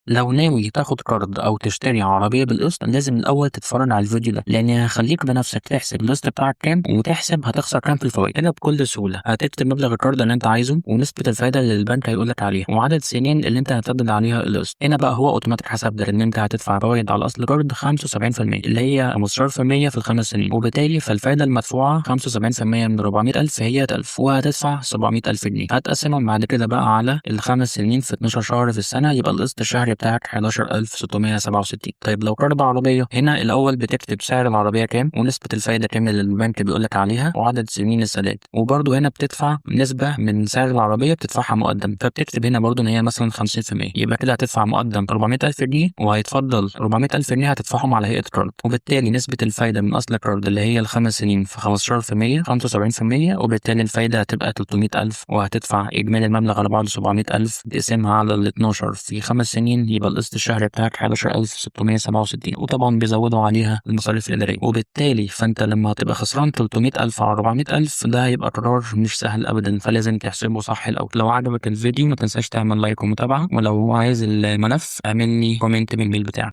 لو ناوي تاخد قرض أو تشتري عربية بالقسط لازم الأول تتفرج على الفيديو ده، لأن هيخليك بنفسك تحسب القسط بتاعك كام وتحسب هتخسر كام في الفوائد. هنا بكل سهولة هتكتب مبلغ القرض اللي أنت عايزه ونسبة الفايدة اللي البنك هيقولك عليها وعدد السنين اللي أنت هتسدد عليها القسط. هنا بقى هو أوتوماتيك حسب لك إن أنت هتدفع فوائد على أصل القرض 75% اللي هي 15% في الخمس سنين، وبالتالي فالفايدة المدفوعة 75% من 400,000 هي 1000 وهتدفع 700,000 جنيه. هتقسمهم بعد كده بقى على الخمس سنين في 12 شهر في السنة، يبقى القسط الشهري بتاعك 11,667. طيب لو قرض عربية، هنا الأول بتكتب سعر العربية كام ونسبة الفايدة كام اللي البنك بيقولك عليها وعدد سنين السداد، وبرضه هنا بتدفع نسبة من سعر العربية بتدفعها مقدم، فبتكتب هنا برضه إن هي مثلا 50%، يبقى كده هتدفع مقدم 400,000 جنيه وهيتفضل 400,000 جنيه هتدفعهم على هيئة قرض، وبالتالي نسبة الفايدة من أصل القرض اللي هي الخمس سنين في 15% 75%، وبالتالي الفايدة هتبقى 300,000 وهتدفع إجمالي المبلغ على بعضه 700,000 تقسمها على ال 12 في 5 سنين، يبقى القسط الشهري بتاعك 11,667، وطبعا بيزودوا عليها المصاريف الإدارية، وبالتالي فأنت لما هتبقى خسران 300,000 على 400,000 ده هيبقى قرار مش سهل أبدا، فلازم تحسبه صح الأول. لو عجبك الفيديو ما تنساش تعمل لايك ومتابعة، ولو عايز الملف اعمل لي كومنت بالميل بتاعك.